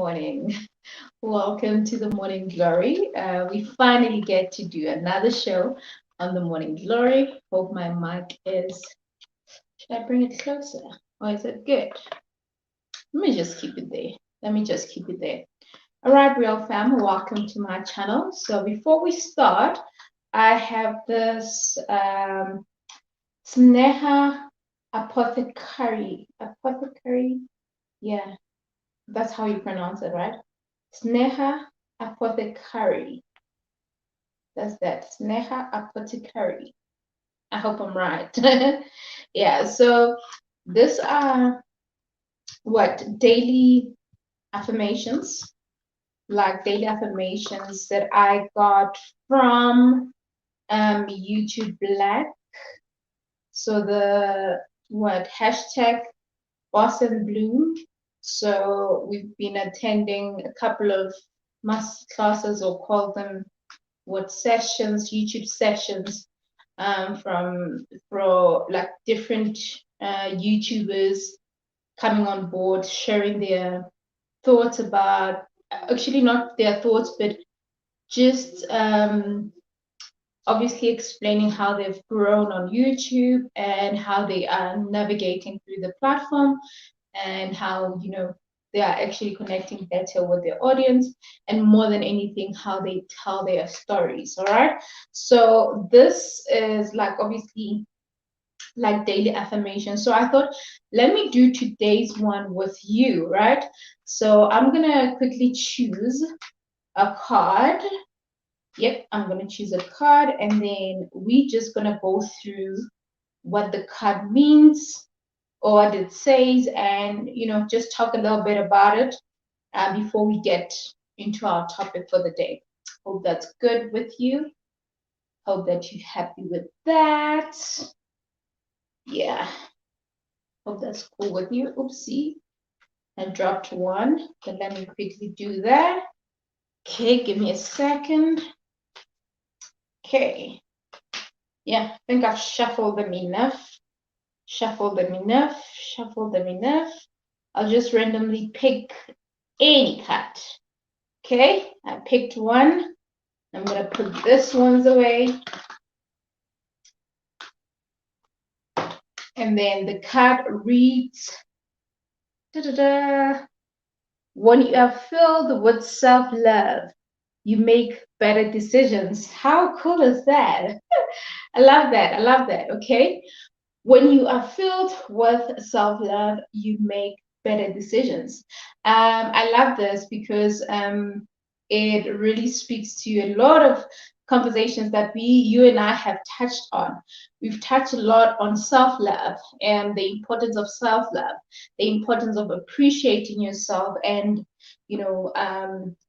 morning. Welcome to the Morning Glory. We finally get to do another show on the Morning Glory. Hope my mic is. Should I bring it closer? Or is it good? Let me just keep it there. Let me just keep it there. All right, RealFam, welcome to my channel. So before we start, I have this Sneha Apothecary. Apothecary? Yeah, that's how you pronounce it, right? Sneha Apothecary. That's that. Sneha Apothecary. I hope I'm right. Yeah, so these are what daily affirmations, like daily affirmations that I got from YouTube Black. So the what hashtag Boston Bloom. So we've been attending a couple of master classes, or call them what sessions, YouTube sessions, from like different YouTubers coming on board, sharing their thoughts about, actually not their thoughts, but just obviously explaining how they've grown on YouTube and how they are navigating through the platform, and how, you know, they are actually connecting better with their audience, and more than anything, how they tell their stories. All right, so this is like obviously like daily affirmation. So I thought, let me do today's one with you, right? So I'm gonna quickly choose a card. Yep, I'm gonna choose a card, and then we just gonna go through what the card means, or what it says, and you know, just talk a little bit about it before we get into our topic for the day. Hope that's good with you. Hope that you're happy with that. Yeah, hope that's cool with you. Oopsie, I dropped one, but let me quickly do that. Okay, give me a second. Okay, yeah, I think I've shuffled them enough. Shuffle them enough. Shuffle them enough. I'll just randomly pick any card. Okay, I picked one. I'm gonna put this ones away. And then the card reads, da-da-da, when you are filled with self-love, you make better decisions. How cool is that? I love that. I love that. Okay. When you are filled with self-love, you make better decisions. I love this because it really speaks to a lot of conversations that you and I have touched on. We've touched a lot on self-love and the importance of self-love, the importance of appreciating yourself, and you know,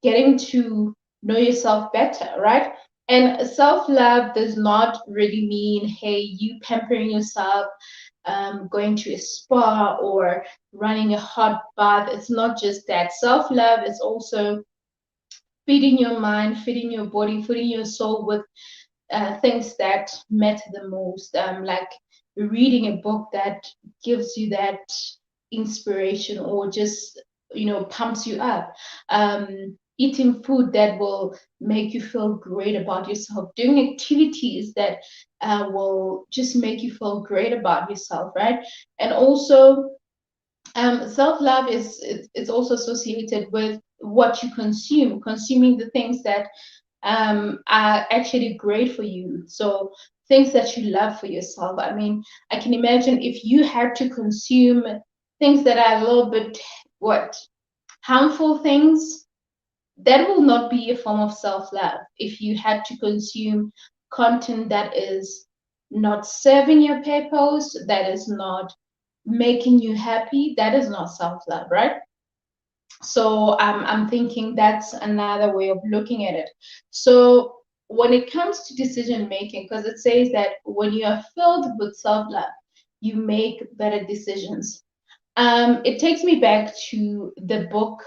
getting to know yourself better, right? And self-love does not really mean, hey, you pampering yourself, going to a spa or running a hot bath. It's not just that. Self-love is also feeding your mind, feeding your body, feeding your soul with things that matter the most, like reading a book that gives you that inspiration, or just, you know, pumps you up, eating food that will make you feel great about yourself, doing activities that will just make you feel great about yourself, right? And also self-love is it's also associated with what you consume, consuming the things that are actually great for you. So things that you love for yourself. I mean, I can imagine if you had to consume things that are a little bit what harmful things, that will not be a form of self-love. If you had to consume content that is not serving your purpose, that is not making you happy, that is not self-love, right? So I'm thinking that's another way of looking at it. So when it comes to decision making, because it says that when you are filled with self-love, you make better decisions. It takes me back to the book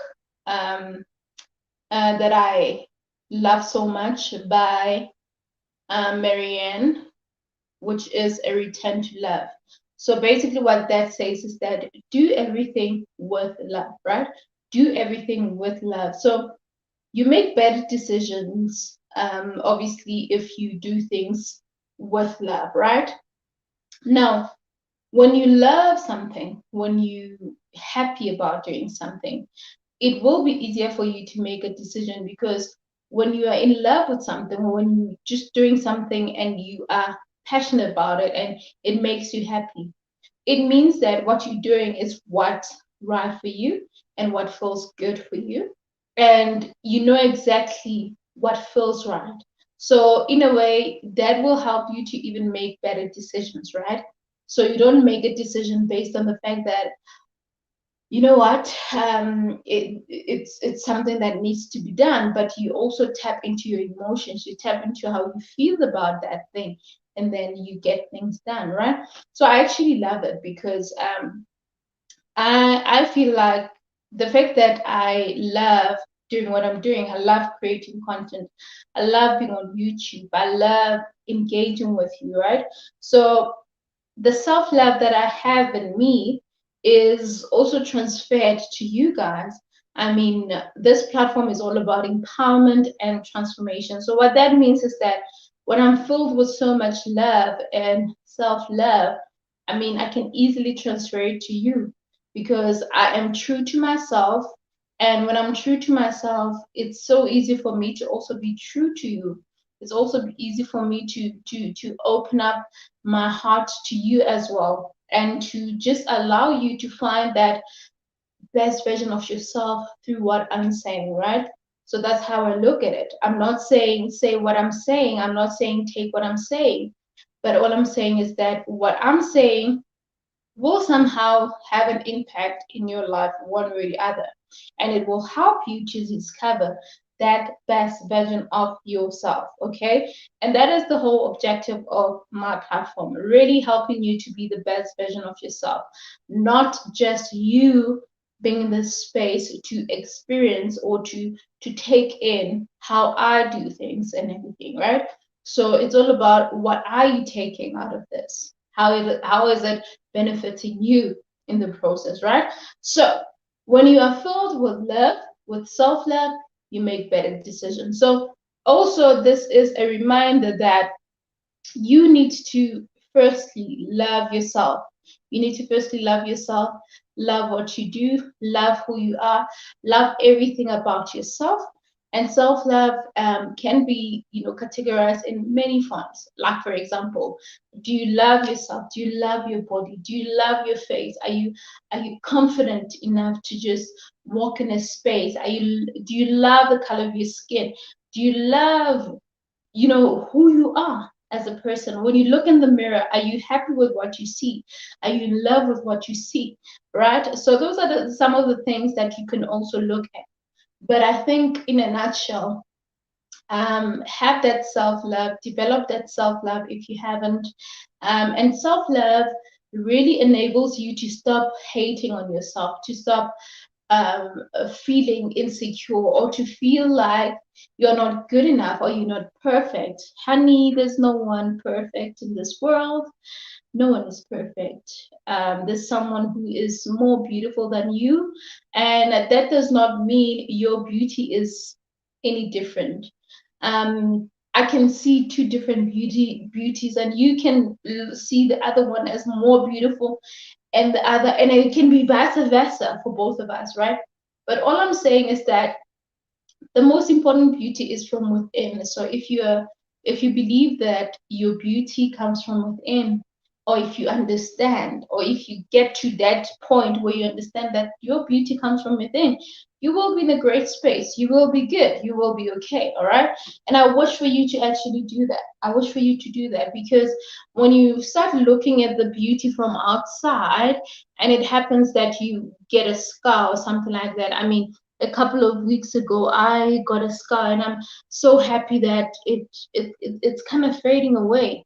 that I love so much by Marianne, which is A Return to Love. So basically what that says is that do everything with love, right? do everything with love. So you make better decisions, obviously, if you do things with love, right? Now, when you love something, when you're happy about doing something, it will be easier for you to make a decision, because when you are in love with something, or when you're just doing something and you are passionate about it and it makes you happy, it means that what you're doing is what's right for you and what feels good for you. And you know exactly what feels right. So, in a way, that will help you to even make better decisions, right? So, you don't make a decision based on the fact that, you know what, it's something that needs to be done, but you also tap into your emotions, you tap into how you feel about that thing, and then you get things done, right? So I actually love it, because I feel like the fact that I love doing what I'm doing, I love creating content, I love being on YouTube, I love engaging with you, right? So the self-love that I have in me is also transferred to you guys. I mean, this platform is all about empowerment and transformation. So what that means is that when I'm filled with so much love and self-love, I mean, I can easily transfer it to you, because I am true to myself. And when I'm true to myself, it's so easy for me to also be true to you. It's also easy for me to open up my heart to you as well, and to just allow you to find that best version of yourself through what I'm saying, right? So that's how I look at it. I'm not saying say what I'm saying, I'm not saying take what I'm saying, but all I'm saying is that what I'm saying will somehow have an impact in your life one way or the other. And it will help you to discover that best version of yourself. Okay. And that is the whole objective of my platform, really helping you to be the best version of yourself, not just you being in this space to experience or to take in how I do things and everything, right? So it's all about, what are you taking out of this? How is it benefiting you in the process, right? So when you are filled with love, with self-love, you make better decisions. So also, this is a reminder that you need to firstly love yourself. You need to firstly love yourself, love what you do, love who you are, love everything about yourself. And self-love can be, categorized in many forms. Like, for example, do you love yourself? Do you love your body? Do you love your face? Are you confident enough to just walk in a space? Do you love the color of your skin? Do you love who you are as a person? When you look in the mirror, are you happy with what you see? Are you in love with what you see? Right? So those are some of the things that you can also look at. But I think, in a nutshell, have that self-love, develop that self-love if you haven't. And self-love really enables you to stop hating on yourself, to stop feeling insecure, or to feel like you're not good enough or you're not perfect. Honey, there's no one perfect in this world. No one is perfect. There's someone who is more beautiful than you, and that does not mean your beauty is any different. I can see two different beauties, and you can see the other one as more beautiful, and the other, and it can be vice versa for both of us, right? But all I'm saying is that the most important beauty is from within. So if you believe that your beauty comes from within, or if you understand, or if you get to that point where you understand that your beauty comes from within, you will be in a great space. You will be good. You will be okay. All right. And I wish for you to actually do that. I wish for you to do that, because when you start looking at the beauty from outside, and it happens that you get a scar or something like that. I mean, a couple of weeks ago, I got a scar, and I'm so happy that it's kind of fading away.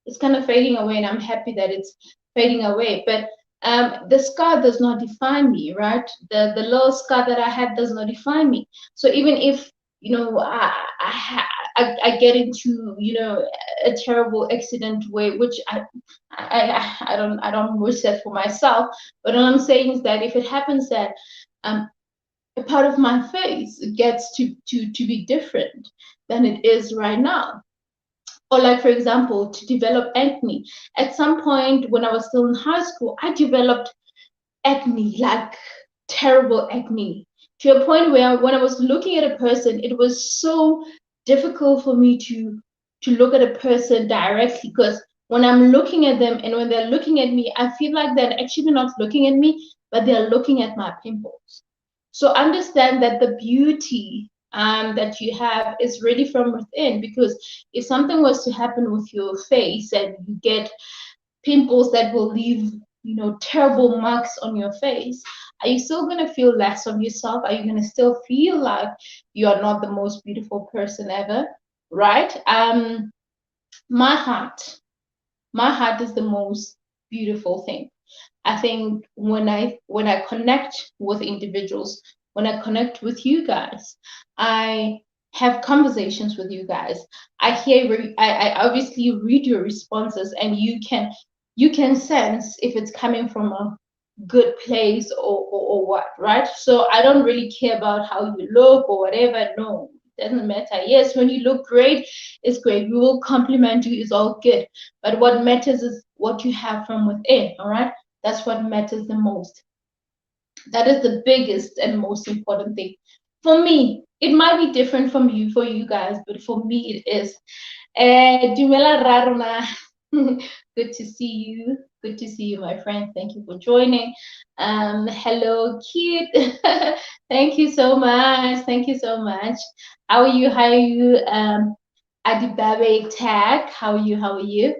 It's kind of fading away, and I'm happy that it's fading away. But the scar does not define me, right? The little scar that I had does not define me. So even if I get into a terrible accident way, which I don't wish that for myself. But all I'm saying is that if it happens that um a part of my face gets to be different than it is right now. Or like, for example, to develop acne. At some point when I was still in high school, I developed acne, like terrible acne, to a point where when I was looking at a person, it was so difficult for me to look at a person directly, because when I'm looking at them and when they're looking at me, I feel like they're actually not looking at me, but they're looking at my pimples. So understand that the beauty that you have is really from within, because if something was to happen with your face and you get pimples that will leave, terrible marks on your face, are you still going to feel less of yourself? Are you going to still feel like you are not the most beautiful person ever? Right? My heart, my heart is the most beautiful thing. I think when I connect with individuals, when I connect with you guys, I have conversations with you guys. I obviously read your responses, and you can sense if it's coming from a good place or what, right? So I don't really care about how you look or whatever. No, it doesn't matter. Yes, when you look great, it's great. We will compliment you, it's all good. But what matters is what you have from within, all right? That's what matters the most. That is the biggest and most important thing. For me, it might be different from you, for you guys, but for me it is. Dumela Rarona. Good to see you. Good to see you, my friend. Thank you for joining. Hello, cute. Thank you so much. Thank you so much. How are you? How are you? Adibabe tag. How are you? How are you?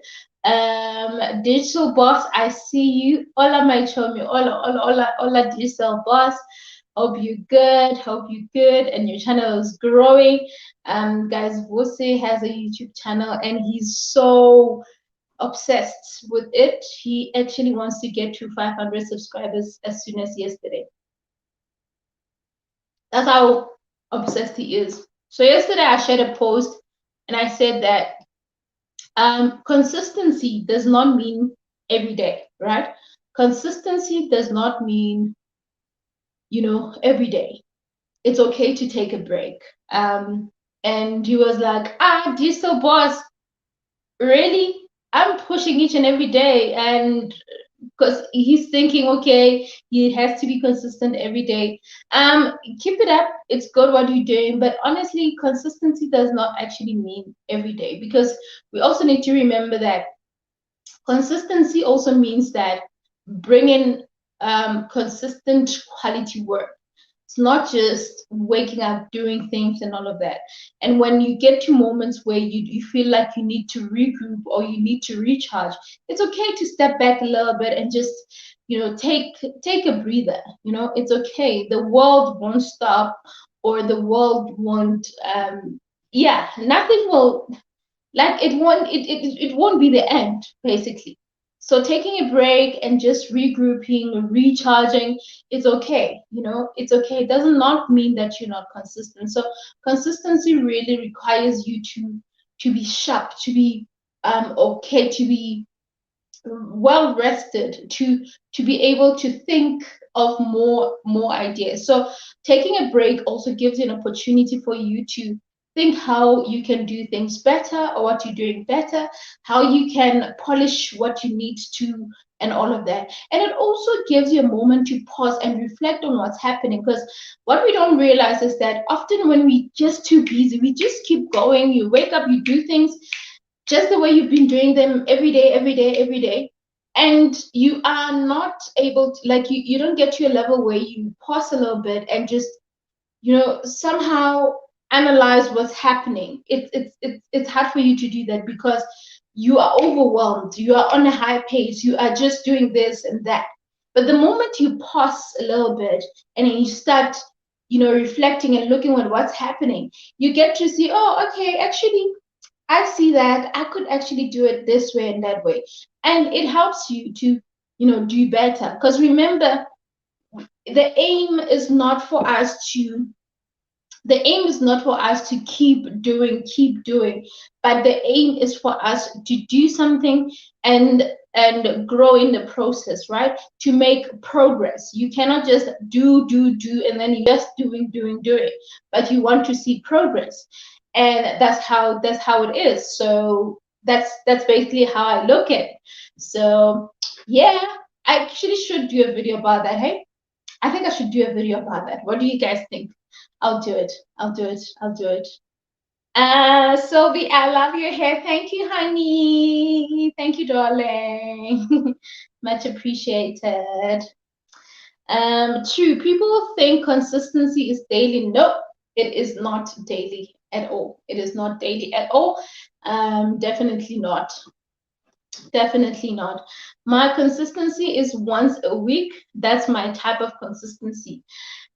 Digital boss, I see you. Hola, my chomi. Hola, hola, hola, hola, digital boss. Hope you're good. Hope you're good, and your channel is growing. Guys, Vose has a YouTube channel, and he's so obsessed with it. He actually wants to get to 500 subscribers as soon as yesterday. That's how obsessed he is. So yesterday I shared a post, and I said that consistency does not mean every day, right? Consistency does not mean, every day. It's okay to take a break. And he was like, digital boss, really? I'm pushing each and every day. And because he's thinking, okay, he has to be consistent every day. Keep it up. It's good what you're doing. But honestly, consistency does not actually mean every day, because we also need to remember that consistency also means that bringing consistent quality work. It's not just waking up, doing things and all of that. And when you get to moments where you feel like you need to regroup or you need to recharge, it's okay to step back a little bit and just, take a breather. It's okay. The world won't stop, or the world won't, nothing will, like, it won't be the end, basically. So taking a break and just regrouping, recharging, it's okay. It's okay. It does not mean that you're not consistent. So consistency really requires you to be sharp, to be okay, to be well rested, to be able to think of more ideas. So taking a break also gives you an opportunity for you to think how you can do things better, or what you're doing better, how you can polish what you need to, and all of that. And it also gives you a moment to pause and reflect on what's happening, because what we don't realize is that often when we just too busy, we just keep going. You wake up, you do things just the way you've been doing them every day, every day, every day. And you are not able to, like, you don't get to a level where you pause a little bit and just, somehow analyze what's happening. It's hard for you to do that, because you are overwhelmed. You are on a high pace. You are just doing this and that. But the moment you pause a little bit and then you start, reflecting and looking at what's happening, you get to see, oh, okay, actually, I see that I could actually do it this way and that way. And it helps you to, do better. Because remember, the aim is not for us to The aim is not for us to keep doing, but the aim is for us to do something and grow in the process, right? To make progress. You cannot just do, and then you're just doing, but you want to see progress. And that's how it is. So that's basically how I look at it. So yeah, I actually should do a video about that. Hey, I think I should do a video about that. What do you guys think? I'll do it. I'll do it. I'll do it. Sylvie, I love your hair. Thank you, honey. Thank you, darling. Much appreciated. True. People think consistency is daily. Nope, it is not daily at all. It is not daily at all. Definitely not. Definitely not. My consistency is once a week. That's my type of consistency.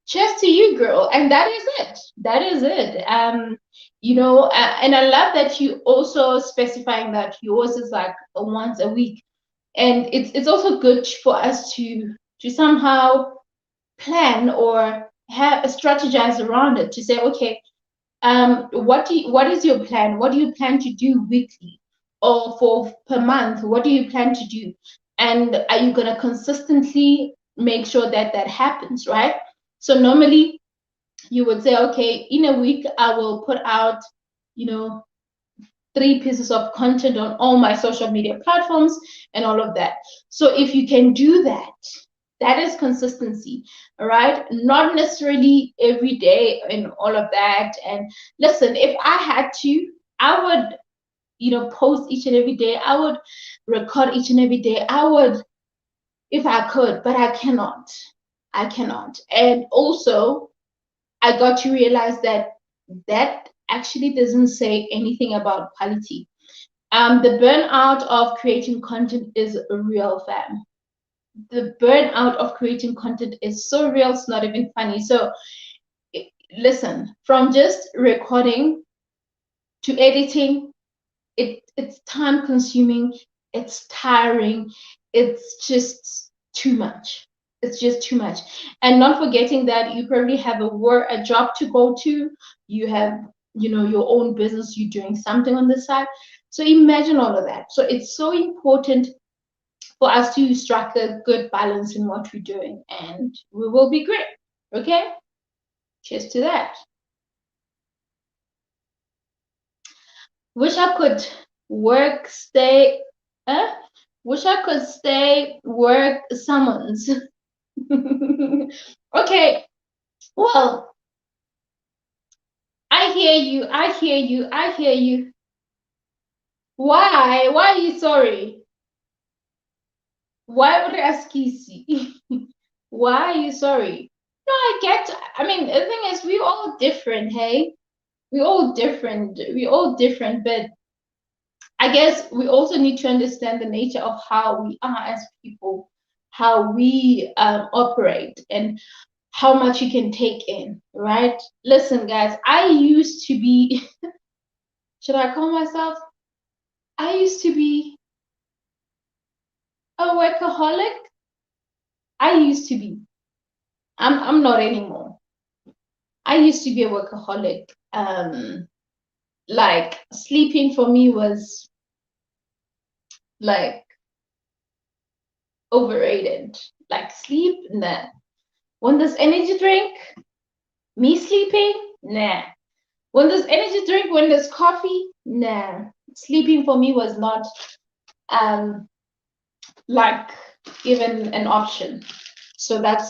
Cheers to you, girl. And that is it. That is it. And I love that you also specifying that yours is like once a week. And it's also good for us to somehow plan or have strategize around it to say, okay, what is your plan? What do you plan to do weekly or for per month? What do you plan to do? And are you gonna consistently make sure that that happens, right? So normally you would say, okay, in a week I will put out, 3 pieces of content on all my social media platforms and all of that. So if you can do that, that is consistency, all right? Not necessarily every day and all of that. And listen, if I had to, I would, post each and every day. I would record each and every day. I would, if I could, but I cannot. I cannot. And also, I got to realize that that actually doesn't say anything about quality. The burnout of creating content is real, fam. The burnout of creating content is so real, it's not even funny. So listen, from just recording to editing, it's time consuming, it's tiring, it's just too much. It's just too much. And not forgetting that you probably have a job to go to, you have, your own business, you're doing something on the side. So imagine all of that. So it's so important for us to strike a good balance in what we're doing, and we will be great. Okay? Cheers to that. Wish I could work, stay, wish I could stay, work, summons. Okay, well, I hear you, I hear you, I hear you. Why? Why are you sorry? Why would I ask you? Why are you sorry? No, I mean, the thing is, we're all different, hey? We're all different. We're all different, but I guess we also need to understand the nature of how we are as people, how we operate, and how much you can take in, right? Listen, guys, I used to be, should I call myself? I used to be a workaholic. I used to be. I'm not anymore. I used to be a workaholic. Like sleeping for me was like overrated. Like sleep, nah. When there's energy drink, me sleeping, nah. When there's energy drink, when there's coffee, nah. Sleeping for me was not like even an option. So that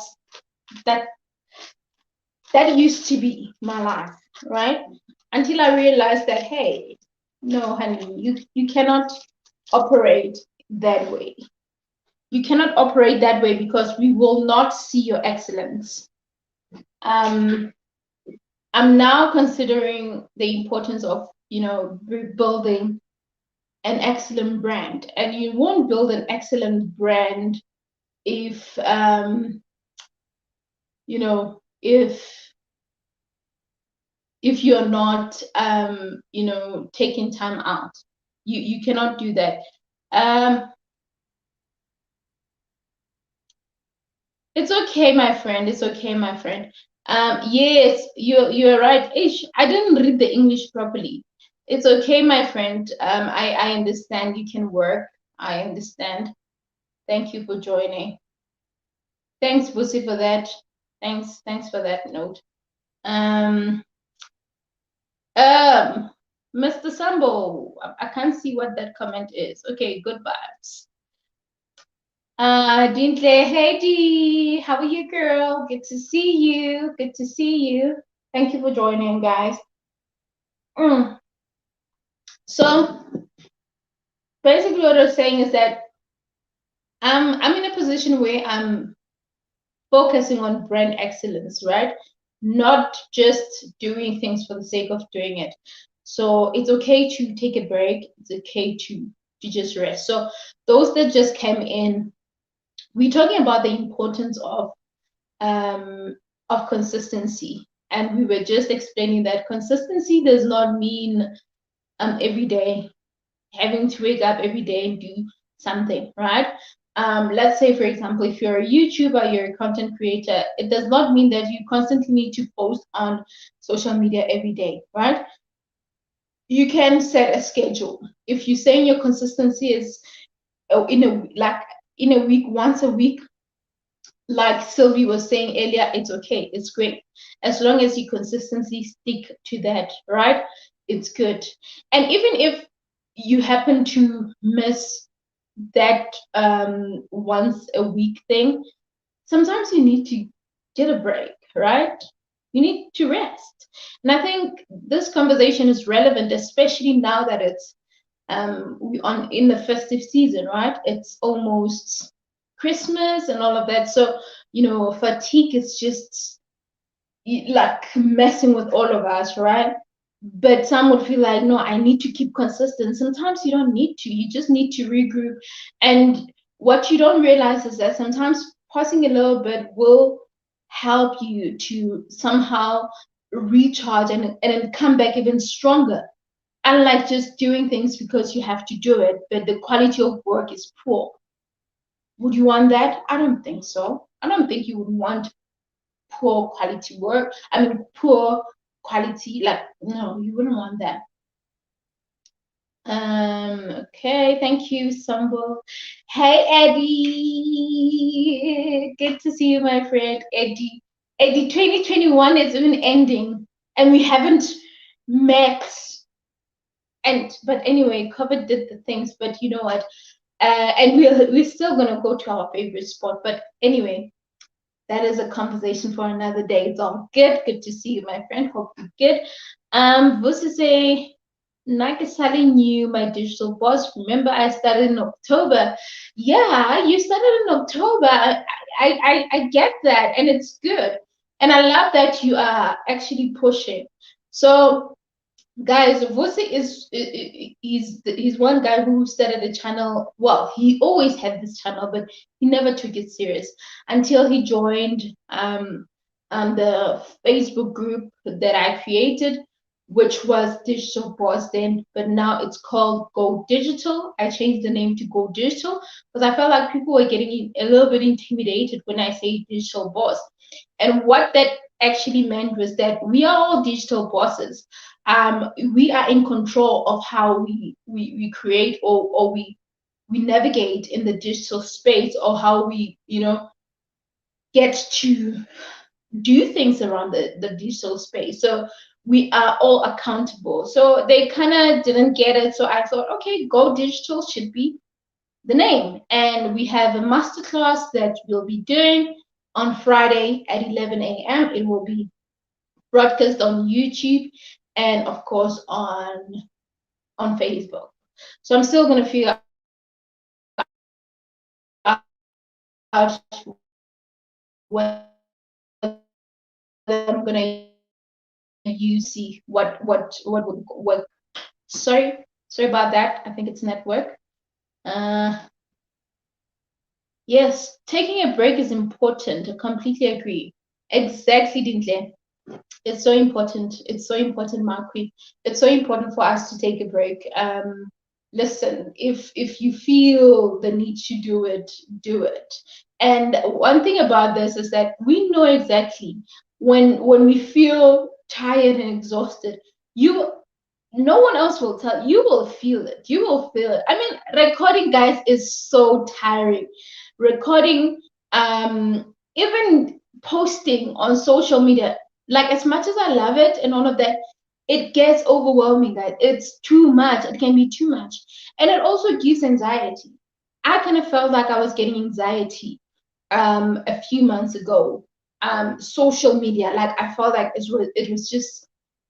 used to be my life, right? Until I realized that, hey, no, honey, you cannot operate that way. You cannot operate that way because we will not see your excellence. I'm now considering the importance of, rebuilding an excellent brand. And you won't build an excellent brand if, if you're not, taking time out. You cannot do that. It's okay, my friend. It's okay, my friend. Yes, you're right. Ish, I didn't read the English properly. It's okay, my friend. I understand you can work. I understand. Thank you for joining. Thanks, Busi, for that. Thanks for that note. Um, um, Mr. Sambo, I can't see what that comment is. Okay, good vibes. Dintle, hey Dee, how are you, girl? Good to see you. Good to see you. Thank you for joining, guys. Mm. So basically, what I was saying is that I'm in a position where I'm focusing on brand excellence, right? Not just doing things for the sake of doing it. So it's okay to take a break. It's okay to just rest. So those that just came in, we're talking about the importance of consistency. And we were just explaining that consistency does not mean every day having to wake up every day and do something, right? Let's say, for example, if you're a YouTuber, you're a content creator, it does not mean that you constantly need to post on social media every day, right? You can set a schedule. If you're saying your consistency is in a week, once a week, like Sylvie was saying earlier, it's okay, it's great. As long as you consistently stick to that, right? It's good. And even if you happen to miss that once a week thing, sometimes you need to get a break, right? You need to rest. And I think this conversation is relevant, especially now that it's we on in the festive season, right? It's almost Christmas and all of that. So, fatigue is just like messing with all of us, right? But some would feel like, no, I need to keep consistent. Sometimes you don't need to. You just need to regroup. And what you don't realize is that sometimes pausing a little bit will help you to somehow recharge and come back even stronger. Unlike just doing things because you have to do it, but the quality of work is poor. Would you want that? I don't think so. I don't think you would want poor quality work. I mean, poor quality, like, no, you wouldn't want that. Okay, thank you, Sambo. Hey, Eddie. Good to see you, my friend, Eddie. Eddie, 2021 is even ending, and we haven't met. But anyway, COVID did the things, but you know what? And we're still gonna go to our favorite spot. But anyway, that is a conversation for another day. It's all good. Good to see you, my friend. Hope you're good. This is a Nakasali new my digital boss. Remember, I started in October. Yeah, you started in October. I get that, and it's good. And I love that you are actually pushing. So guys, Vusi he's one guy who started a channel. Well, he always had this channel, but he never took it serious until he joined the Facebook group that I created, which was Digital Boss then, but now it's called Go Digital. I changed the name to Go Digital because I felt like people were getting a little bit intimidated when I say Digital Boss. And what that actually meant was that we are all digital bosses. We are in control of how we create or we navigate in the digital space, or how we get to do things around the digital space. So we are all accountable. So they kind of didn't get it. So I thought, okay, Go Digital should be the name. And we have a masterclass that we'll be doing on Friday at 11 a.m. It will be broadcast on YouTube and of course on Facebook. So I'm still gonna figure out what I'm gonna use. See what would work. Sorry about that. I think it's network. Yes, taking a break is important. I completely agree. Exactly, Dintle. It's so important. It's so important, Marquis. It's so important for us to take a break. Listen, if you feel the need to do it, do it. And one thing about this is that we know exactly when we feel tired and exhausted, no one else will tell you. Will feel it. You will feel it. I mean, recording, guys, is so tiring. Recording, even posting on social media, like as much as I love it and all of that, it gets overwhelming, guys. It's too much. It can be too much. And it also gives anxiety. I kind of felt like I was getting anxiety a few months ago. Social media, like I felt like it was just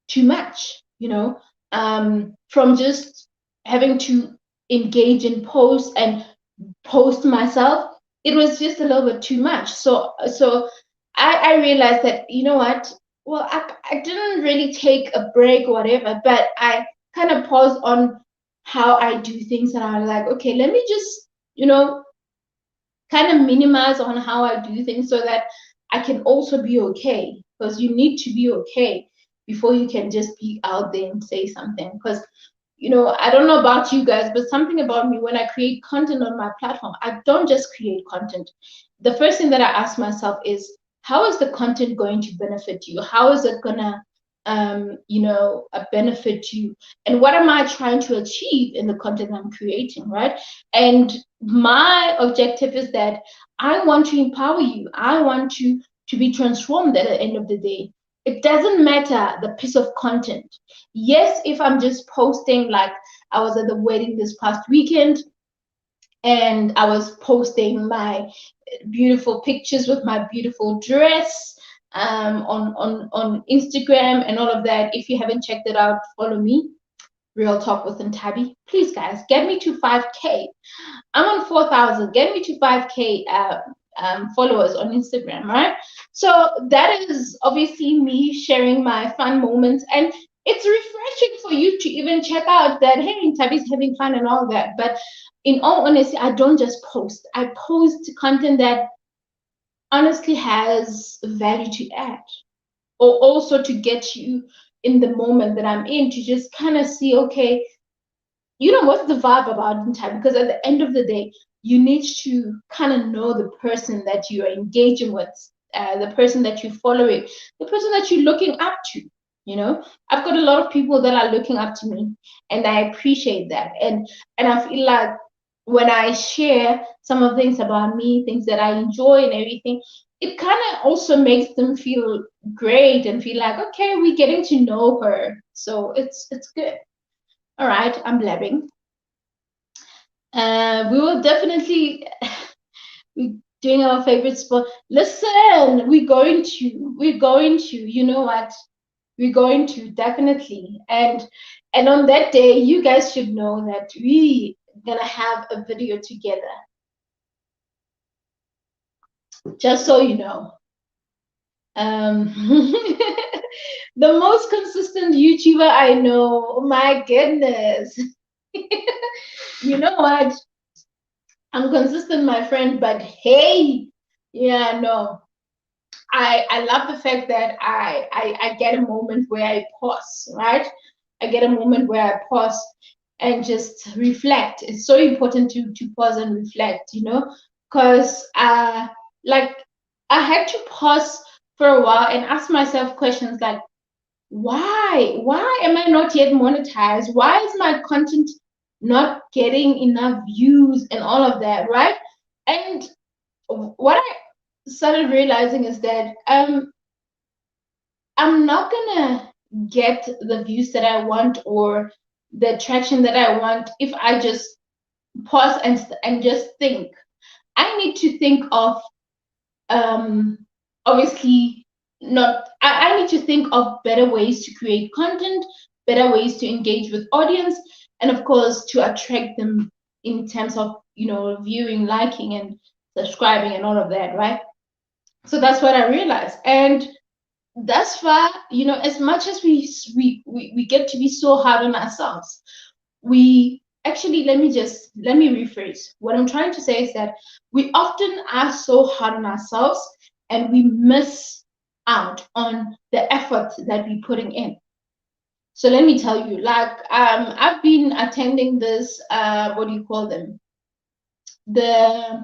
too much, from just having to engage in posts and post myself. It was just a little bit too much. So I realized that, you know what, well, I didn't really take a break or whatever, but I kind of paused on how I do things, and I was like, okay, let me just, kind of minimize on how I do things so that I can also be okay. Because you need to be okay before you can just be out there and say something. Because, I don't know about you guys, but something about me, when I create content on my platform, I don't just create content. The first thing that I ask myself is, how is the content going to benefit you? How is it gonna benefit you, and what am I trying to achieve in the content I'm creating, right? And my objective is that I want to empower you. I want to be transformed at the end of the day. It doesn't matter the piece of content. Yes, if I'm just posting, like I was at the wedding this past weekend and I was posting my beautiful pictures with my beautiful dress on Instagram and all of that. If you haven't checked it out, follow me, Real Talk with Nthabi. Please, guys, get me to 5K. I'm on 4,000. Get me to 5K followers on Instagram, right? So that is obviously me sharing my fun moments, and it's refreshing for you to even check out that, hey, Nthabi's having fun and all that. But in all honesty, I don't just post. I post content that honestly has value to add, or also to get you in the moment that I'm in, to just kind of see, okay, what's the vibe about in time? Because at the end of the day, you need to kind of know the person that you are engaging with, the person that you're following, the person that you're looking up to. I've got a lot of people that are looking up to me, and I appreciate that. And I feel like when I share some of the things about me, things that I enjoy and everything, it kind of also makes them feel great and feel like, okay, we're getting to know her. So it's good. All right, I'm blabbing. We will definitely be doing our favorite sport. Listen, we're going to, you know what? We're going to definitely. And on that day, you guys should know that we gonna have a video together. Just so you know. The most consistent YouTuber I know. My goodness. You know what? I'm consistent, my friend, but hey, yeah, no. I love the fact that I get a moment where I pause, right? I get a moment where I pause and just reflect. It's so important to pause and reflect, because like I had to pause for a while and ask myself questions like, why am I not yet monetized? Why is my content not getting enough views and all of that, right? And what I started realizing is that I'm not gonna get the views that I want or the attraction that I want if I just pause and just think. I need to think of obviously not. I need to think of better ways to create content, better ways to engage with audience, and of course to attract them in terms of viewing, liking, and subscribing and all of that, right? So that's what I realized. And thus far, as much as we get to be so hard on ourselves, we actually, let me rephrase. What I'm trying to say is that we often are so hard on ourselves and we miss out on the effort that we're putting in. So let me tell you, like I've been attending this what do you call them, the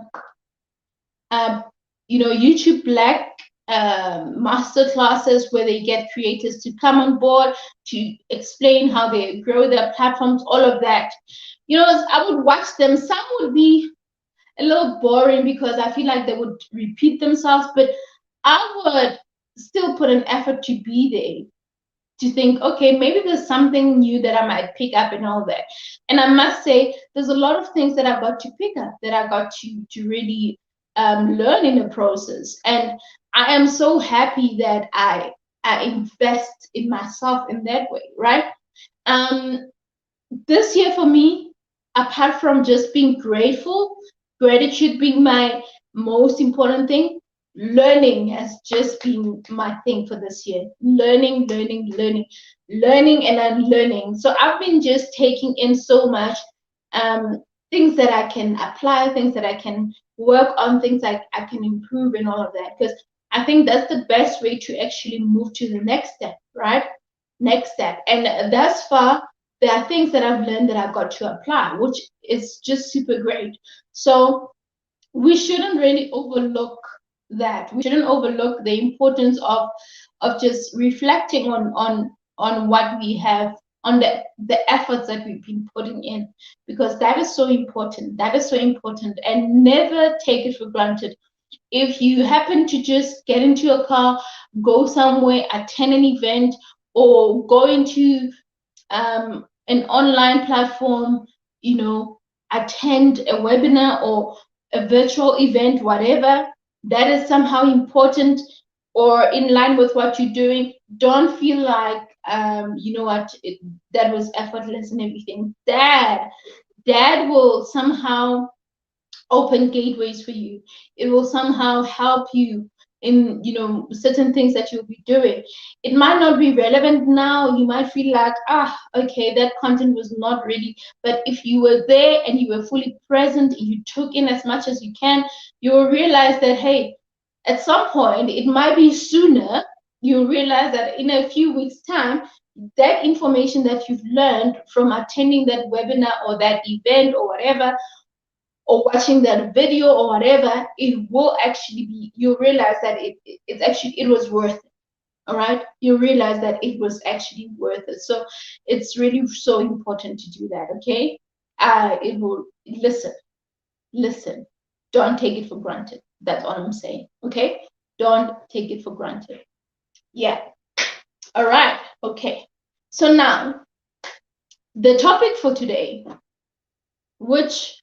YouTube Black master classes where they get creators to come on board to explain how they grow their platforms, all of that. I would watch them. Some would be a little boring because I feel like they would repeat themselves, but I would still put an effort to be there, to think, okay, maybe there's something new that I might pick up and all that. And I must say, there's a lot of things that I got to pick up, that I got to really learn in the process. And I am so happy that I invest in myself in that way, right? This year for me, apart from just being grateful, gratitude being my most important thing, learning has just been my thing for this year. Learning, learning, learning, learning, and unlearning. So I've been just taking in so much, things that I can apply, things that I can work on, things I can improve, and all of that. Because I think that's the best way to actually move to the next step, right? Next step. And thus far, there are things that I've learned that I've got to apply, which is just super great. So we shouldn't really overlook that. We shouldn't overlook the importance of just reflecting on what we have, on the efforts that we've been putting in, because that is so important. That is so important, and never take it for granted. If you happen to just get into a car, go somewhere, attend an event, or go into an online platform, attend a webinar or a virtual event, whatever, that is somehow important or in line with what you're doing, don't feel like, that was effortless and everything. That will somehow open gateways for you. It will somehow help you in certain things that you'll be doing. It might not be relevant now. You might feel like, okay, that content was not ready. But if you were there and you were fully present, you took in as much as you can, you will realize that, hey, at some point, it might be sooner, you'll realize that in a few weeks' time, that information that you've learned from attending that webinar or that event or whatever, or watching that video or whatever, it will actually be, you realize that it was worth it. All right, you realize that it was actually worth it. So it's really so important to do that. Okay, it will, listen, don't take it for granted. That's all I'm saying. Okay, don't take it for granted. Yeah. All right. Okay, so now the topic for today, which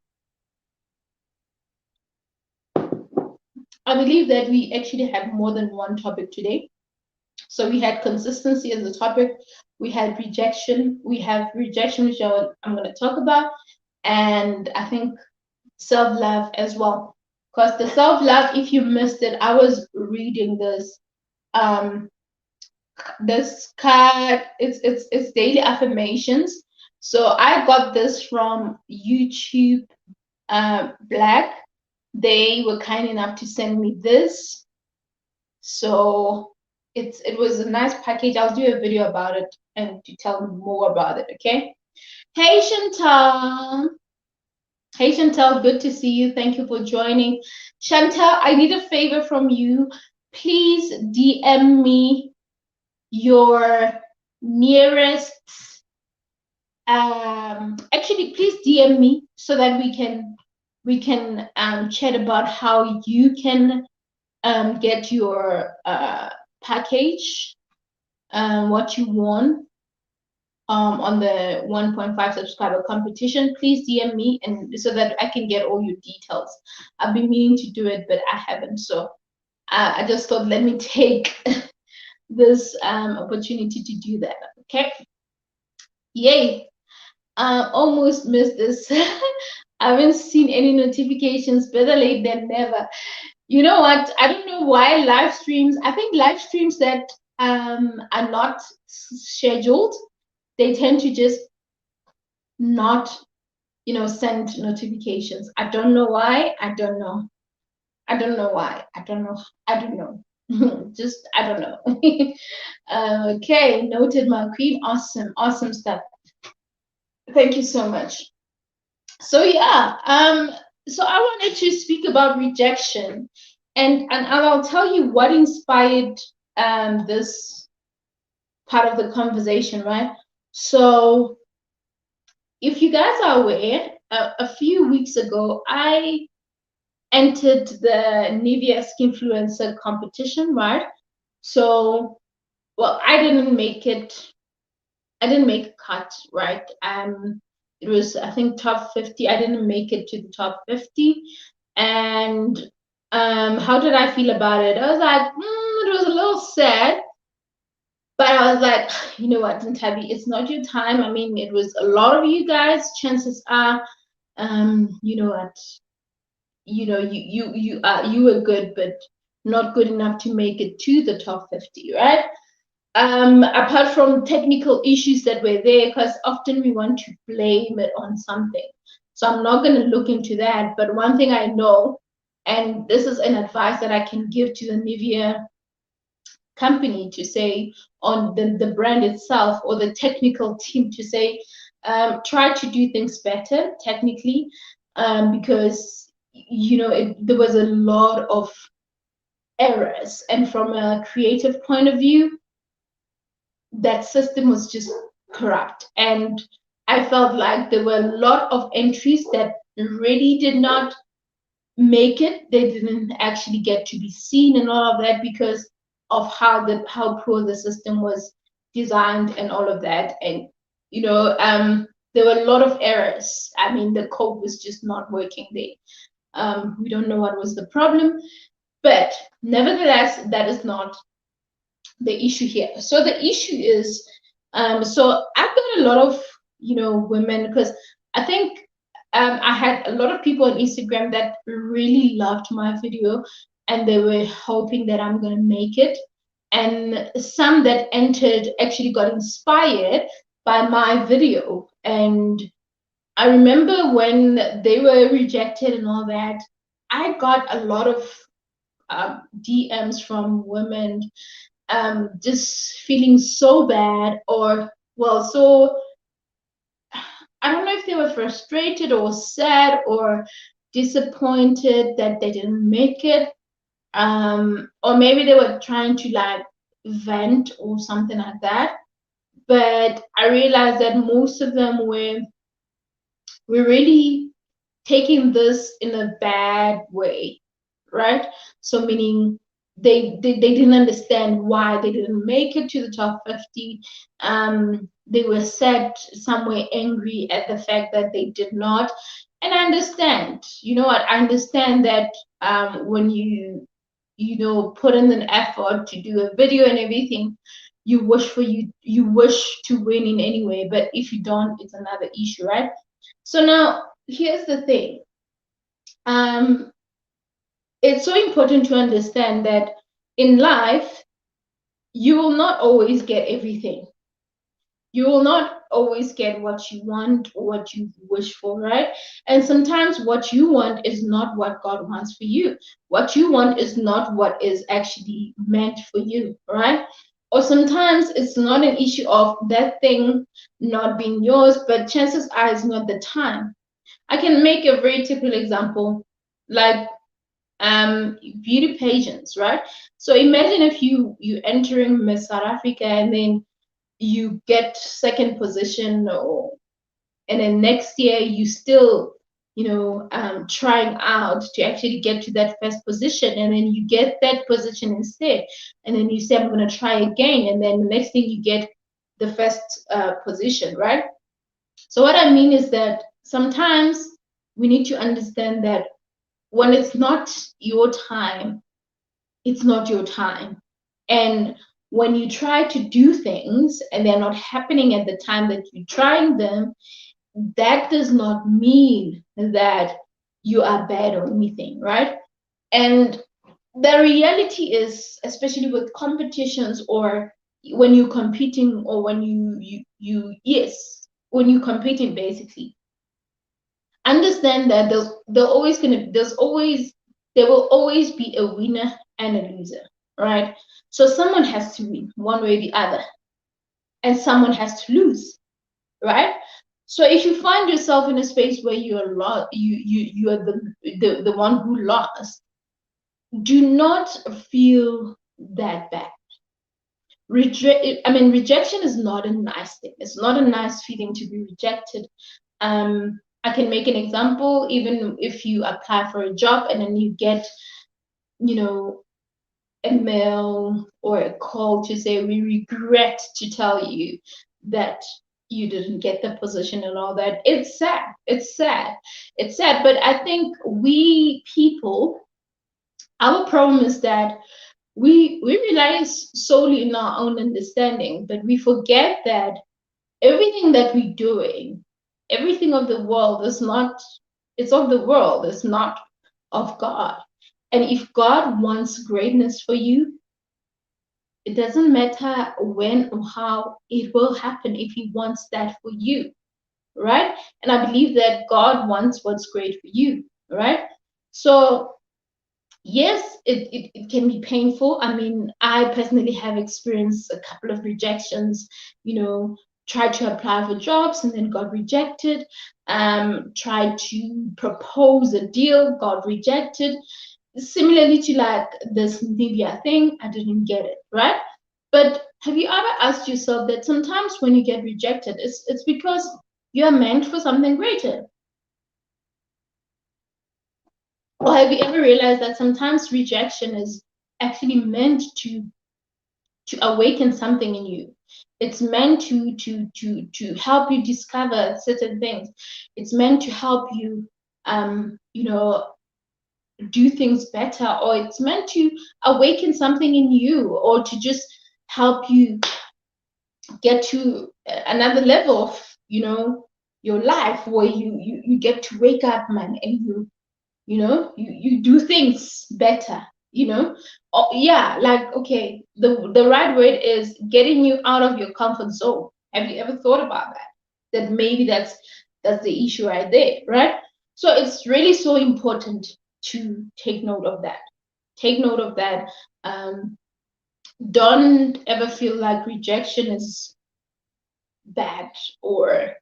I believe that we actually had more than one topic today. So we had consistency as a topic. We had rejection. We have rejection, which I'm going to talk about. And I think self-love as well. Because the self-love, if you missed it, I was reading this card. It's daily affirmations. So I got this from YouTube Black. They were kind enough to send me this. So it was a nice package. I'll do a video about it and to tell more about it, okay? Hey Chantal. Hey Chantal, good to see you. Thank you for joining. Chantal, I need a favor from you. Please DM me your nearest, actually please DM me so that we can chat about how you can get your package, what you won on the 1.5 subscriber competition. Please DM me, and so that I can get all your details. I've been meaning to do it, but I haven't. So I just thought, let me take this opportunity to do that. Okay. Yay. Almost missed this. I haven't seen any notifications. Better late than never. You know what? I don't know why live streams. I think live streams that are not scheduled, they tend to just not, send notifications. I don't know why. I don't know. I don't know why. I don't know. I don't know. Just I don't know. Okay, noted, my queen. Awesome, awesome stuff. Thank you so much. So yeah, so I wanted to speak about rejection. And I'll tell you what inspired this part of the conversation, right? So if you guys are aware, a few weeks ago, I entered the Nivea Skinfluencer competition, right? So, well, I didn't make it. I didn't make a cut, right? It was, I think, top 50. I didn't make it to the top 50. And how did I feel about it? I was like, it was a little sad, but I was like, you know what, Nthabi, it's not your time. I mean, it was a lot of you guys. Chances are, you know what, you were good, but not good enough to make it to the top 50, right? Apart from technical issues that were there, because often we want to blame it on something. So I'm not going to look into that. But one thing I know, and this is an advice that I can give to the Nivea company to say, on the brand itself or the technical team to say, try to do things better technically, because there was a lot of errors, and from a creative point of view, that system was just corrupt. And I felt like there were a lot of entries that really did not make it. They didn't actually get to be seen and all of that because of how poor the system was designed and all of that. And there were a lot of errors. I mean, the code was just not working there. We don't know what was the problem, but nevertheless, that is not the issue here. So the issue is, so I've got a lot of women, because I think I had a lot of people on Instagram that really loved my video, and they were hoping that I'm gonna make it. And some that entered actually got inspired by my video. And I remember when they were rejected and all that, I got a lot of DMs from women, just feeling so bad, or well, so I don't know if they were frustrated or sad or disappointed that they didn't make it, or maybe they were trying to like vent or something like that. But I realized that most of them were really taking this in a bad way, right? So meaning they didn't understand why they didn't make it to the top 50. They were sad, some were angry at the fact that they did not. And I understand, you know what, I understand that when you put in an effort to do a video and everything, you wish to win in any way, but if you don't, it's another issue, right? So now here's the thing. It's so important to understand that in life, you will not always get everything. You will not always get what you want or what you wish for, right? And sometimes what you want is not what God wants for you. What you want is not what is actually meant for you, right? Or sometimes it's not an issue of that thing not being yours, but chances are it's not the time. I can make a very typical example, like beauty pageants, right? So imagine if you entering Miss South Africa and then you get second position, and then next year you still trying out to actually get to that first position, and then you get that position instead, and then you say, I'm going to try again, and then the next thing you get the first position, right? So what I mean is that sometimes we need to understand that when it's not your time, it's not your time. And when you try to do things and they're not happening at the time that you're trying them, that does not mean that you are bad or anything, right? And the reality is, especially with competitions, or when you're competing, or when when you're competing, basically, understand that there will always be a winner and a loser, right? So someone has to win one way or the other, and someone has to lose, right? So if you find yourself in a space where you are the one who lost, do not feel that bad. Rejection is not a nice thing. It's not a nice feeling to be rejected. I can make an example. Even if you apply for a job and then you get, a mail or a call to say, we regret to tell you that you didn't get the position and all that. It's sad. It's sad. It's sad. But I think we people, our problem is that we rely solely on our own understanding, but we forget that everything that we're doing, everything of the world is not, it's of the world, it's not of God. And if God wants greatness for you, it doesn't matter when or how, it will happen if He wants that for you, right? And I believe that God wants what's great for you, right? So yes, it can be painful. I mean, I personally have experienced a couple of rejections, tried to apply for jobs and then got rejected, tried to propose a deal, got rejected. Similarly to like this Nthabi thing, I didn't get it, right? But have you ever asked yourself that sometimes when you get rejected, it's because you are meant for something greater? Or have you ever realized that sometimes rejection is actually meant to awaken something in you? It's meant to help you discover certain things. It's meant to help you do things better, or it's meant to awaken something in you, or to just help you get to another level of your life, where you get to wake up, man, and you do things better. Oh yeah, like, okay, the right word is getting you out of your comfort zone. Have you ever thought about that maybe that's the issue right there, right? So it's really so important to take note of that. Take note of that. Don't ever feel like rejection is bad, or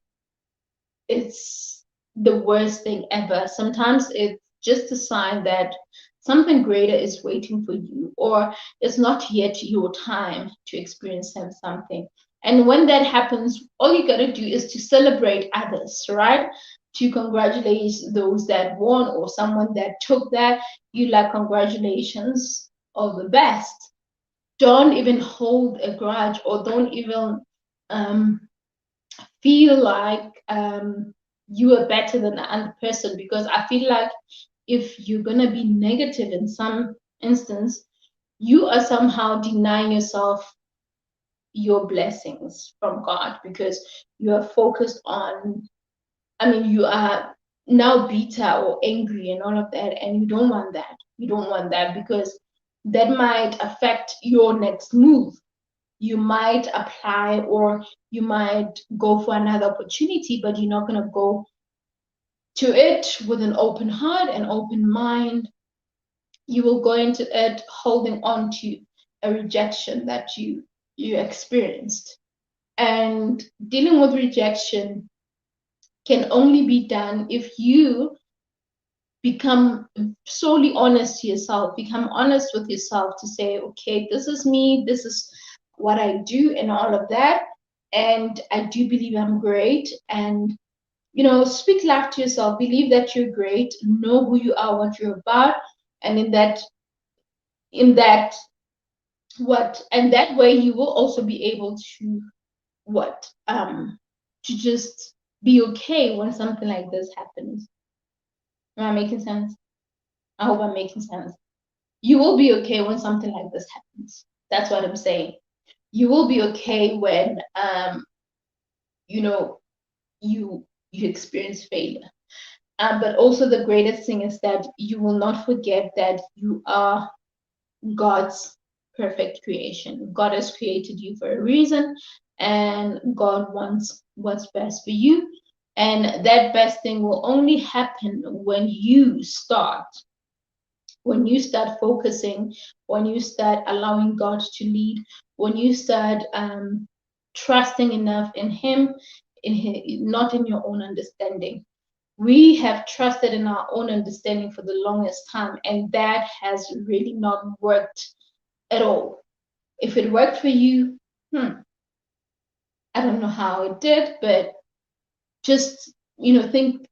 it's the worst thing ever. Sometimes it's just a sign that something greater is waiting for you, or it's not yet your time to experience something. And when that happens, all you got to do is to celebrate others, right? To congratulate those that won, or someone that took that. You like, congratulations, all the best. Don't even hold a grudge, or don't even um, feel like you are better than the other person, because I feel like if you're gonna be negative in some instance, you are somehow denying yourself your blessings from God, because you are focused on, you are now bitter or angry and all of that, and you don't want that. You don't want that, because that might affect your next move. You might apply, or you might go for another opportunity, but you're not going to go to it with an open heart and open mind. You will go into it holding on to a rejection that you experienced. And dealing with rejection can only be done if you become solely honest to yourself, become honest with yourself, to say, okay, this is me, this is what I do, and all of that. And I do believe I'm great. And, speak life to yourself, believe that you're great, know who you are, what you're about. And and that way you will also be able to to just be okay when something like this happens. Am I making sense? I hope I'm making sense. You will be okay when something like this happens. That's what I'm saying. You will be okay when you experience failure. But also the greatest thing is that you will not forget that you are God's perfect creation. God has created you for a reason, and God wants what's best for you. And that best thing will only happen when you start focusing, when you start allowing God to lead, when you start trusting enough in Him, not in your own understanding. we have trusted in our own understanding for the longest time, and that has really not worked at all. If it worked for you, I don't know how it did, but just think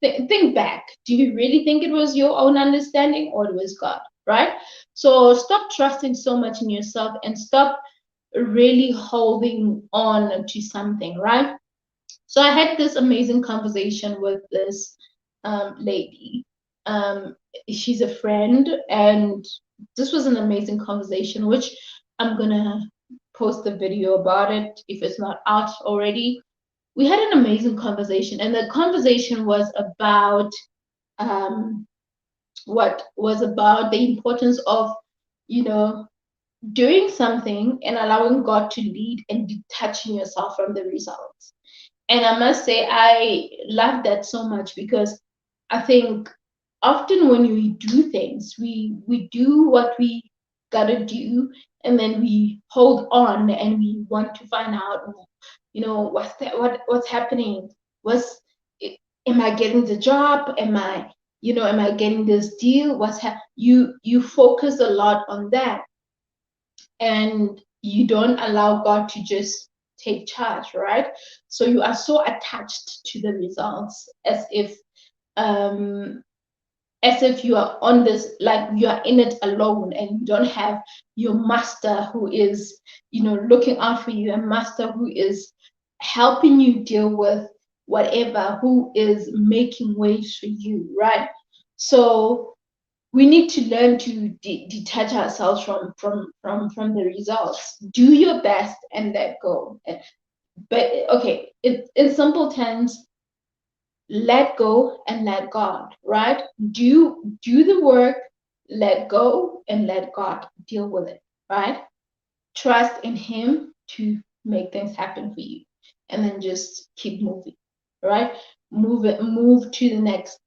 back. Do you really think it was your own understanding or it was God, right? So stop trusting so much in yourself and stop really holding on to something, right? So I had this amazing conversation with this lady. She's a friend, and this was an amazing conversation, which I'm gonna post a video about it if it's not out already. We had an amazing conversation, and the conversation was about what was about the importance of, you know, doing something and allowing God to lead and detaching yourself from the results. And I must say, I love that so much because I think often when we do things, we do what we gotta do, and then we hold on and we want to find out, what's that, what's happening? What's Am I getting the job? Am I getting this deal? You focus a lot on that, and you don't allow God to just take charge, right? So you are so attached to the results, um as if you are on this, like you are in it alone, and you don't have your master who is, looking out for you, a master who is helping you deal with whatever, who is making ways for you, right? So we need to learn to detach ourselves from the results. Do your best and let go. But okay, in simple terms, let go and let God, right? Do the work, let go and let God deal with it, right? Trust in Him to make things happen for you, and then just keep moving, right? Move to the next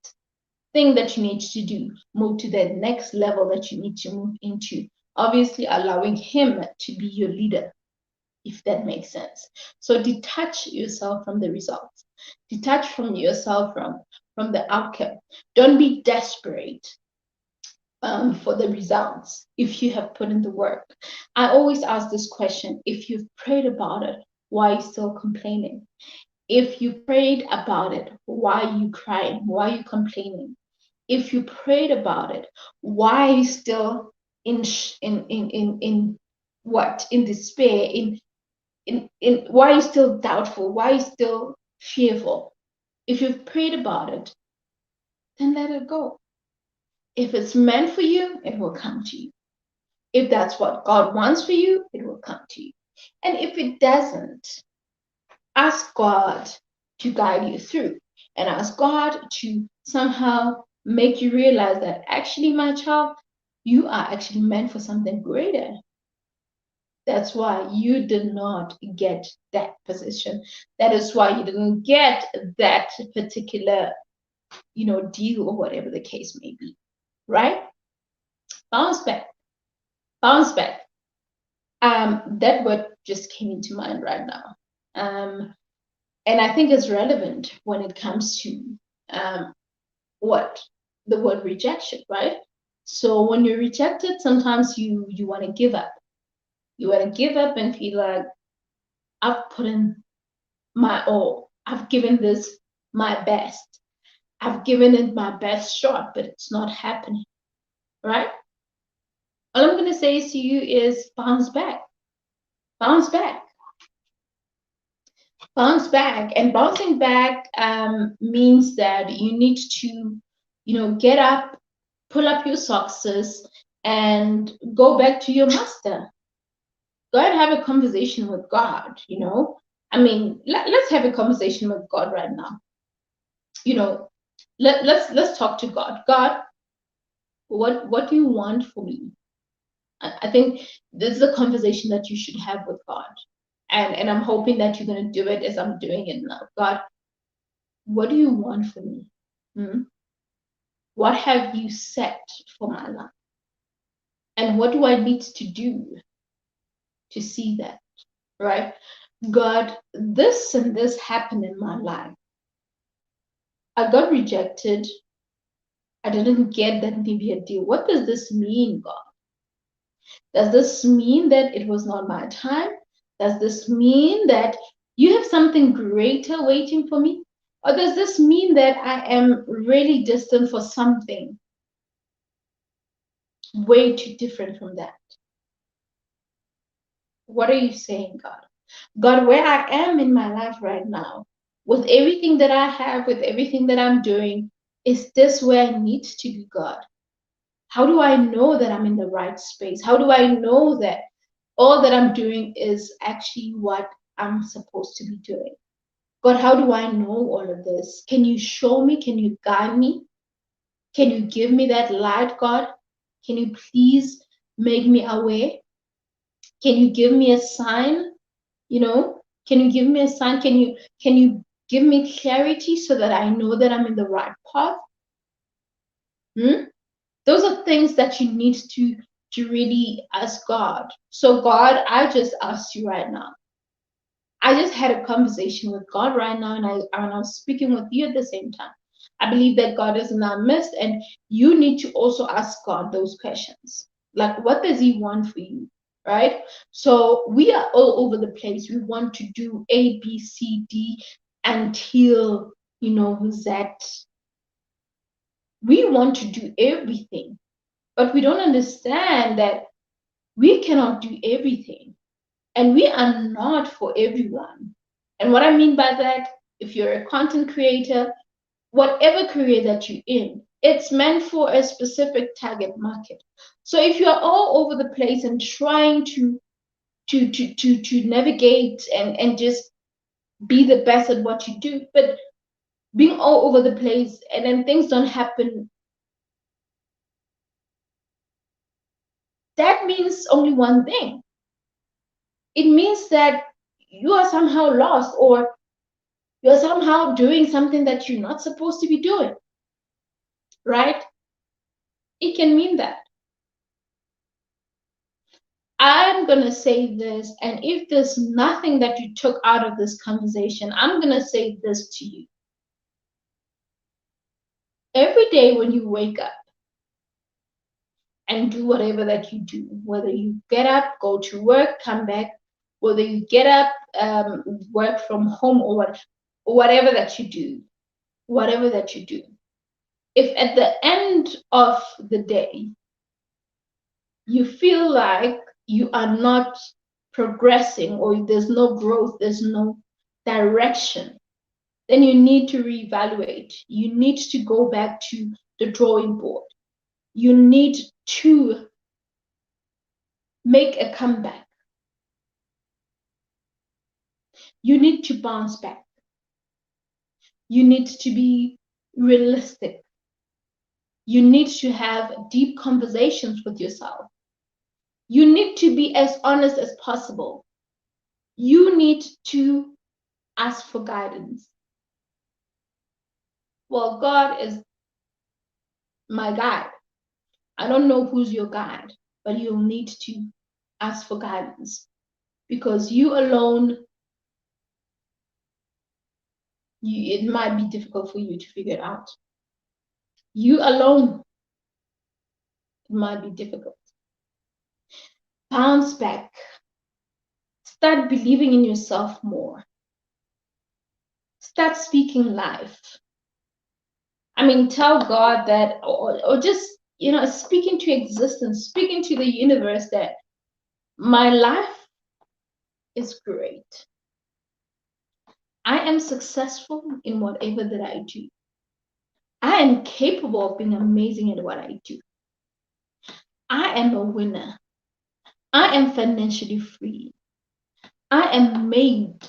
thing that you need to do, move to the next level that you need to move into. Obviously, allowing Him to be your leader, if that makes sense. So detach yourself from the results. Detach from yourself from the outcome. Don't be desperate for the results if you have put in the work. I always ask this question: if you've prayed about it, why are you still complaining? If you prayed about it, why are you crying? Why are you complaining? If you prayed about it, why are you still in what, in despair, in why are you still doubtful? Why are you still fearful? If you've prayed about it, then let it go. If it's meant for you, it will come to you. If that's what God wants for you, it will come to you. And if it doesn't, ask God to guide you through, and ask God to somehow make you realize that actually, my child, you are actually meant for something greater. That's why you did not get that position. That is why you didn't get that particular, deal, or whatever the case may be, right? Bounce back, bounce back. That word just came into mind right now. And I think it's relevant when it comes to what the word rejection, right? So when you're rejected, sometimes you want to give up. You want to give up and feel like, I've put in my all. I've given this my best. I've given it my best shot, but it's not happening, right? All I'm going to say to you is bounce back, bounce back, bounce back. And bouncing back means that you need to, get up, pull up your socks, and go back to your master. Go and have a conversation with God, I mean, let's have a conversation with God right now. Let's talk to God. God, what do you want for me? I think this is a conversation that you should have with God. And I'm hoping that you're going to do it as I'm doing it now. God, what do you want for me? What have you set for my life? And what do I need to do to see that, right? God, this and this happened in my life. I got rejected. I didn't get that Nthabi deal. What does this mean, God? Does this mean that it was not my time? Does this mean that you have something greater waiting for me? Or does this mean that I am really destined for something way too different from that? What are you saying, God? God, where I am in my life right now, with everything that I have, with everything that I'm doing, is this where I need to be, God? How do I know that I'm in the right space? How do I know that all that I'm doing is actually what I'm supposed to be doing? God, how do I know all of this? Can you show me? Can you guide me? Can you give me that light, God? Can you please make me aware? Can you give me a sign? Can you give me a sign? Can you give me clarity so that I know that I'm in the right path? Those are things that you need to really ask God. So God, I just ask you right now. I just had a conversation with God right now, and I'm speaking with you at the same time. I believe that God is in our midst, and you need to also ask God those questions. Like, what does He want for you? Right? So we are all over the place. We want to do A, B, C, D until that we want to do everything, but we don't understand that we cannot do everything. And we are not for everyone. And what I mean by that, if you're a content creator, whatever career that you're in, it's meant for a specific target market. So if you're all over the place and trying to navigate and just be the best at what you do, but being all over the place and then things don't happen, that means only one thing. It means that you are somehow lost, or you're somehow doing something that you're not supposed to be doing, right? It can mean that. I'm going to say this, and if there's nothing that you took out of this conversation, I'm going to say this to you. Every day when you wake up and do whatever that you do, whether you get up, go to work, come back, whether you get up, work from home, or whatever that you do, if at the end of the day you feel like you are not progressing, or there's no growth, there's no direction, then you need to reevaluate. You need to go back to the drawing board. You need to make a comeback. You need to bounce back. You need to be realistic. You need to have deep conversations with yourself. You need to be as honest as possible. You need to ask for guidance. Well, God is my guide. I don't know who's your guide, but you'll need to ask for guidance, because you alone, it might be difficult for you to figure it out. You alone, it might be difficult. Bounce back. Start believing in yourself more. Start speaking life. I mean, tell God that, or just, speaking to existence, speaking to the universe that my life is great. I am successful in whatever that I do. I am capable of being amazing at what I do. I am a winner. I am financially free. I am made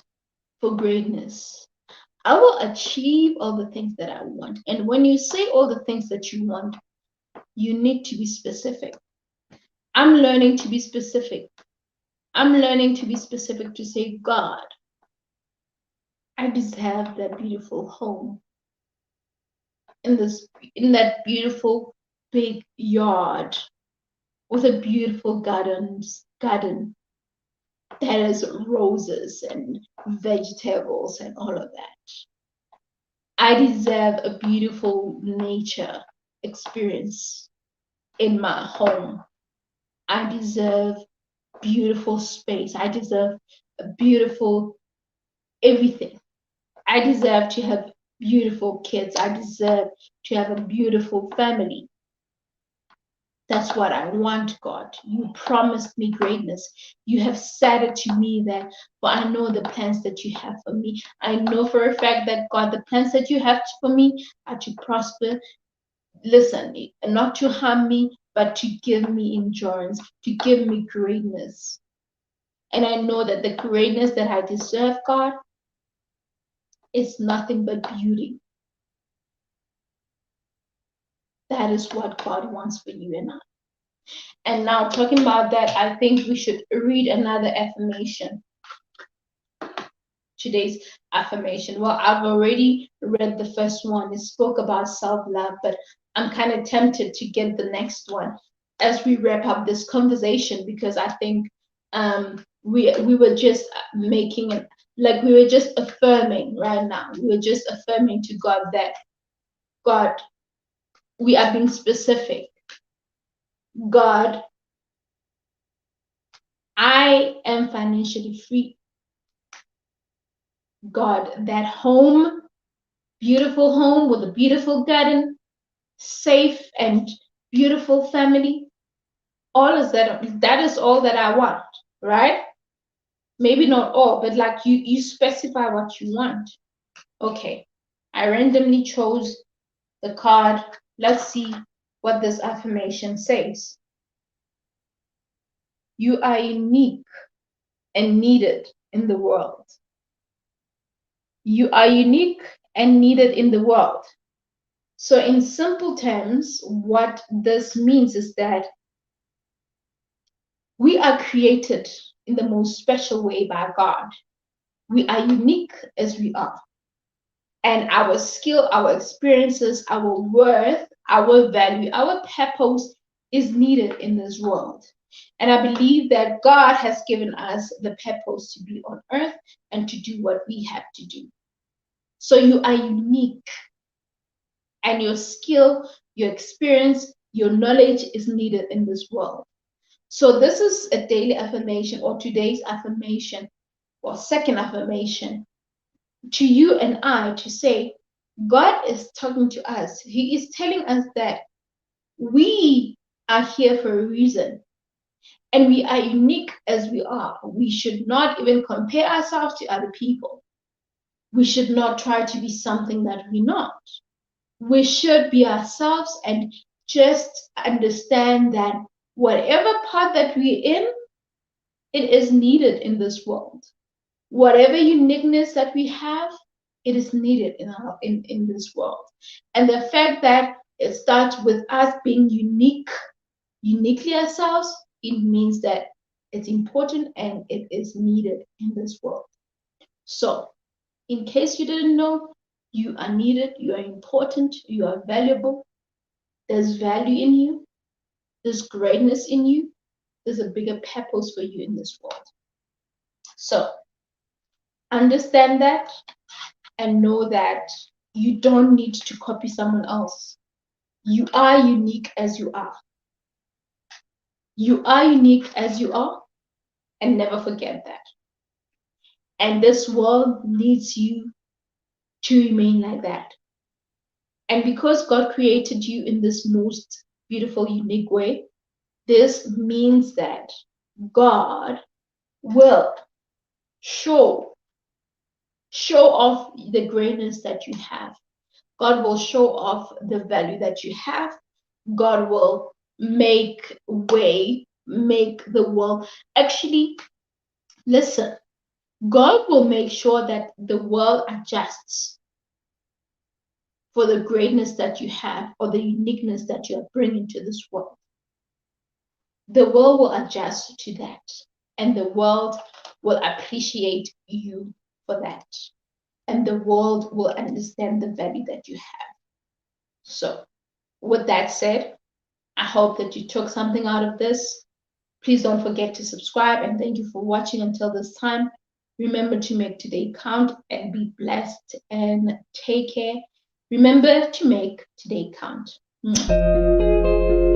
for greatness. I will achieve all the things that I want. And when you say all the things that you want, you need to be specific. I'm learning to be specific. I'm learning to be specific to say, God, I deserve that beautiful home in that beautiful big yard with a beautiful garden that has roses and vegetables and all of that. I deserve a beautiful nature experience in my home. I deserve beautiful space. I deserve a beautiful everything. I deserve to have beautiful kids. I deserve to have a beautiful family. That's what I want, God. You promised me greatness. You have said it to me that, but I know the plans that you have for me. I know for a fact that, God, the plans that you have for me are to prosper. Listen, not to harm me, but to give me endurance, to give me greatness. And I know that the greatness that I deserve, God, is nothing but beauty. That is what God wants for you and I. And now, talking about that, I think we should read another affirmation. Today's affirmation. Well, I've already read the first one. It spoke about self-love, but I'm kind of tempted to get the next one as we wrap up this conversation, because I think we were just making it, like we were just affirming right now. We were just affirming to God that, God, we are being specific. God, I am financially free. God, that home, beautiful home with a beautiful garden, safe and beautiful family, all is that is all that I want, right? Maybe not all, but like you specify what you want. Okay, I randomly chose the card. Let's see what this affirmation says. You are unique and needed in the world. You are unique and needed in the world. So in simple terms, what this means is that we are created in the most special way by God. We are unique as we are. And our skill, our experiences, our worth, our value, our purpose is needed in this world. And I believe that God has given us the purpose to be on earth and to do what we have to do. So you are unique. And your skill, your experience, your knowledge is needed in this world. So this is a daily affirmation, or today's affirmation, or second affirmation to you and I, to say, God is talking to us. He is telling us that we are here for a reason, and we are unique as we are. We should not even compare ourselves to other people. We should not try to be something that we're not. We should be ourselves and just understand that whatever path that we're in, it is needed in this world. Whatever uniqueness that we have, it is needed in this world. And the fact that it starts with us being uniquely ourselves, it means that it's important and it is needed in this world. So, in case you didn't know, you are needed, you are important, you are valuable. There's value in you, there's greatness in you, there's a bigger purpose for you in this world. So, understand that and know that you don't need to copy someone else. You are unique as you are. You are unique as you are, and never forget that. And this world needs you to remain like that. And because God created you in this most beautiful, unique way, this means that God will show off the greatness that you have. God will show off the value that you have. God will make way, make the world. Actually, listen, God will make sure that the world adjusts for the greatness that you have, or the uniqueness that you are bringing to this world. The world will adjust to that, and the world will appreciate you for that. And the world will understand the value that you have. So, with that said, I hope that you took something out of this. Please don't forget to subscribe, and thank you for watching until this time. Remember to make today count and be blessed and take care. Remember to make today count. Mwah.